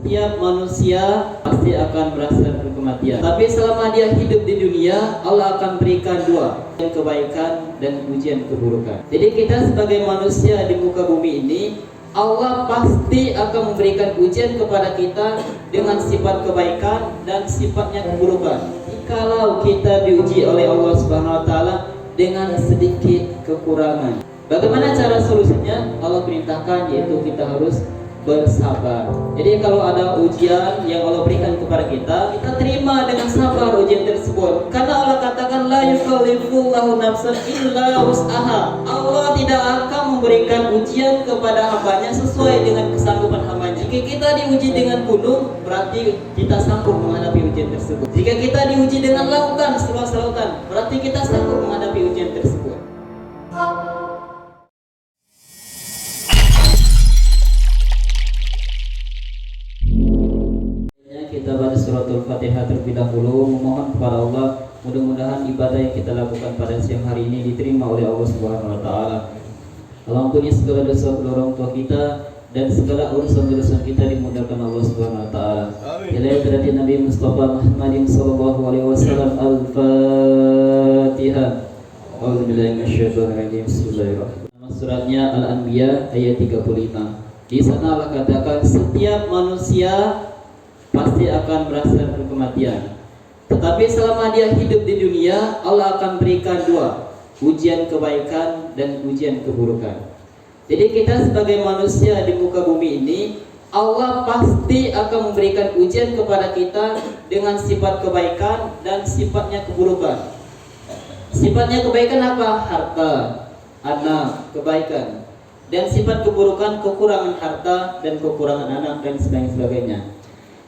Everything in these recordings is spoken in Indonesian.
Setiap manusia pasti akan merasakan kematian. Tapi selama dia hidup di dunia, Allah akan berikan dua, ujian kebaikan dan ujian keburukan. Jadi kita sebagai manusia di muka bumi ini, Allah pasti akan memberikan ujian kepada kita dengan sifat kebaikan dan sifatnya keburukan. Jikalau kita diuji oleh Allah Subhanahu wa taala dengan sedikit kekurangan, bagaimana cara solusinya? Allah perintahkan, yaitu kita harus bersabar. Jadi kalau ada ujian yang Allah berikan kepada kita, kita terima dengan sabar ujian tersebut. Karena Allah katakan la yukallifullahu nafsan illa wus'aha. Allah tidak akan memberikan ujian kepada hambanya sesuai dengan kesanggupan hambanya. Jika kita diuji dengan gunung, berarti kita sanggup menghadapi ujian tersebut. Jika kita diuji dengan lautan, seluas lautan, berarti kita sanggup menghadapi ujian tersebut. Kita baca suratul Fatihah terlebih dahulu, memohon kepada Allah mudah-mudahan ibadah yang kita lakukan pada siang hari ini diterima oleh Allah Subhanahu wa taala. Allah ampuni segala dosa kedua orang tua kita dan segala urusan-urusan kita dimudahkan Allah Subhanahu wa taala. Ilahi berarti Nabi Mustafa Muhammadin sallallahu alaihi wasallam. Al-Fatihah. A'udzubillahi minasyaitonir rajim. Bismillahirrahmanirrahim. Suratnya Al-Anbiya ayat 35. Di sana Allah katakan setiap manusia pasti akan merasakan kematian. Tetapi selama dia hidup di dunia, Allah akan berikan dua, ujian kebaikan dan ujian keburukan. Jadi kita sebagai manusia di muka bumi ini, Allah pasti akan memberikan ujian kepada kita dengan sifat kebaikan dan sifatnya keburukan. Sifatnya kebaikan apa? Harta, anak, kebaikan. Dan sifat keburukan kekurangan harta dan kekurangan anak dan sebagainya.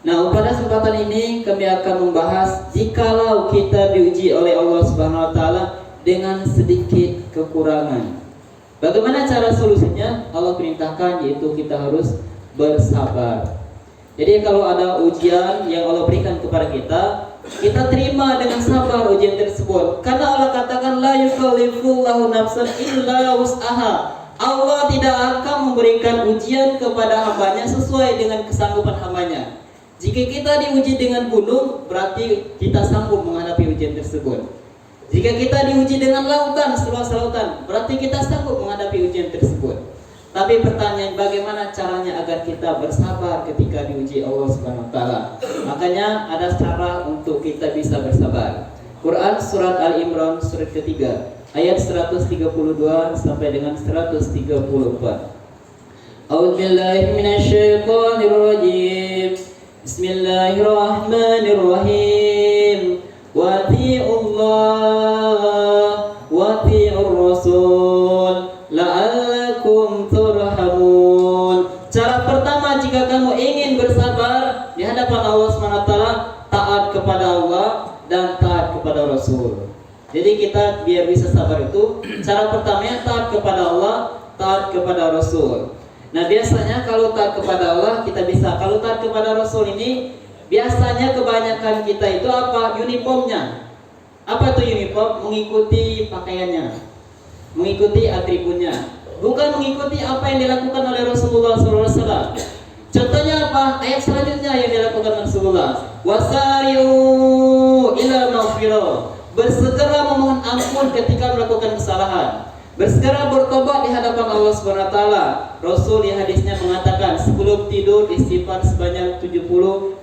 Nah, pada kesempatan ini kami akan membahas jikalau kita diuji oleh Allah Subhanahu wa taala dengan sedikit kekurangan. Bagaimana cara solusinya? Allah perintahkan, yaitu kita harus bersabar. Jadi kalau ada ujian yang Allah berikan kepada kita, kita terima dengan sabar ujian tersebut. Karena Allah katakan la yukallifullahu nafsan illa wus'aha. Allah tidak akan memberikan ujian kepada hambanya sesuai dengan kesanggupan hambanya. Jika kita diuji dengan gunung, berarti kita sanggup menghadapi ujian tersebut. Jika kita diuji dengan lautan, seluas lautan, berarti kita sanggup menghadapi ujian tersebut. Tapi pertanyaan, bagaimana caranya agar kita bersabar ketika diuji Allah Subhanahu wa taala? Makanya ada cara untuk kita bisa bersabar. Quran surat Al-Imran surat ketiga ayat 132 sampai dengan 134. A'udzubillahi minasyaitonir rajim. Bismillahirrahmanirrahim. Wa ati'ullah wa ati'ur rasul la'allakum turhamun. Cara pertama jika kamu ingin bersabar di hadapan Allah SWT, taat kepada Allah dan taat kepada Rasul. Jadi kita biar bisa sabar itu, cara pertamanya taat kepada Allah, taat kepada Rasul. Nah biasanya kalau taat kepada Allah kita bisa, kalau taat kepada Rasul ini biasanya kebanyakan kita itu apa? Uniformnya. Apa itu uniform? Mengikuti pakaiannya, mengikuti atributnya, bukan mengikuti apa yang dilakukan oleh Rasulullah SAW. Contohnya apa? Ayat selanjutnya yang dilakukan Rasulullah. Wasari'u ila maghfirah. Bersegera memohon ampun ketika melakukan kesalahan. Bersegera bertobat di hadapan Allah Subhanahu wa taala. Rasul di hadisnya mengatakan sebelum tidur istighfar sebanyak 70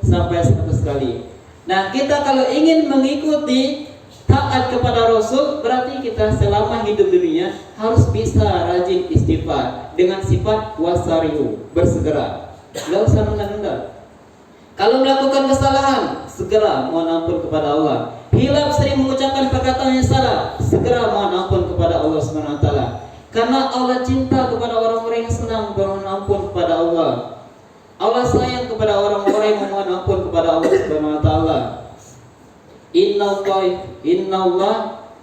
sampai 100 kali. Nah, kita kalau ingin mengikuti taat kepada Rasul, berarti kita selama hidup dunia harus bisa rajin istighfar dengan sifat wasariu, bersegera. Enggak usah nunda-nunda. Kalau melakukan kesalahan, segera mohon ampun kepada Allah. Hilaf sering mengucapkan perkataan yang salah, segera mohon ampun kepada Allah Subhanahu wa taala. Karena Allah cinta kepada orang-orang yang senang mohon ampun kepada Allah. Allah sayang kepada orang-orang yang mohon ampun kepada Allah Subhanahu wa taala. Inna Allah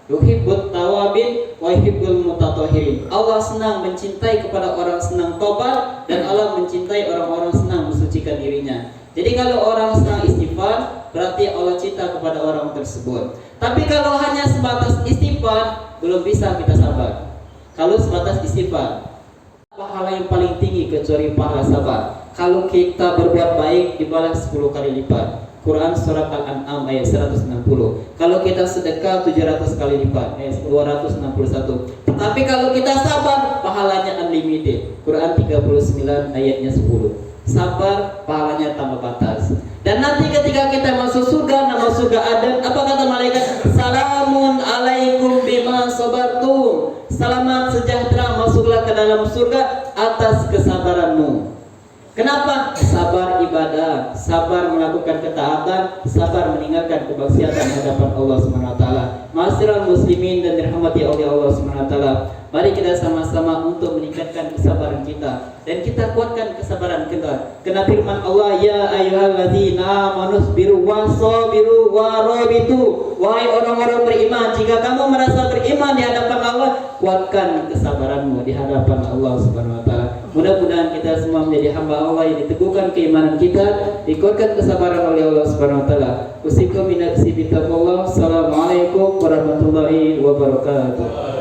yuhibbut tawabin wa yuhibbul mutatahhirin. Allah senang mencintai kepada orang senang tobat dan Allah mencintai orang-orang senang mensucikan dirinya. Jadi kalau orang senang istighfar, berarti Allah cinta kepada orang tersebut. Tapi kalau hanya sebatas istighfar, belum bisa kita sabar. Kalau sebatas istighfar, pahala yang paling tinggi kecuali pahala sabar. kalau kita berbuat baik dibalas 10 kali lipat. Quran surat Al-An'am ayat 160. Kalau kita sedekah 700 kali lipat, ayat 261. Tetapi kalau kita sabar, pahalanya unlimited. Quran 39 ayatnya 10. Sabar, pahalanya tanpa batas. Dan nanti ketika kita masuk surga, nama surga Aden, apa kata malaikat? Salamun alaikum bima sabartum. Selamat sejahtera masuklah ke dalam surga atas kesabaranmu. Kenapa? Sabar ibadah, sabar melakukan ketaatan, sabar meninggalkan kemaksiatan di hadapan Allah Subhanahu wa taala. Ma'asyiral muslimin dan dirahmati oleh Allah Subhanahu wa taala. Mari kita sama-sama untuk meningkatkan kesabaran kita dan kita kuatkan kesabaran kita. Karena firman Allah, ya ayyuhalladzina amanu sabiru wasabiru warabitu. Wahai orang-orang beriman, jika kamu merasa beriman di hadapan Allah, kuatkan kesabaranmu di hadapan Allah Subhanahu wa taala. Mudah-mudahan kita semua menjadi hamba Allah yang diteguhkan keimanan kita, dikuatkan kesabaran oleh Allah Subhanahu wa taala. Usikum min nafsi bittaqwallah. Assalamualaikum warahmatullahi wabarakatuh.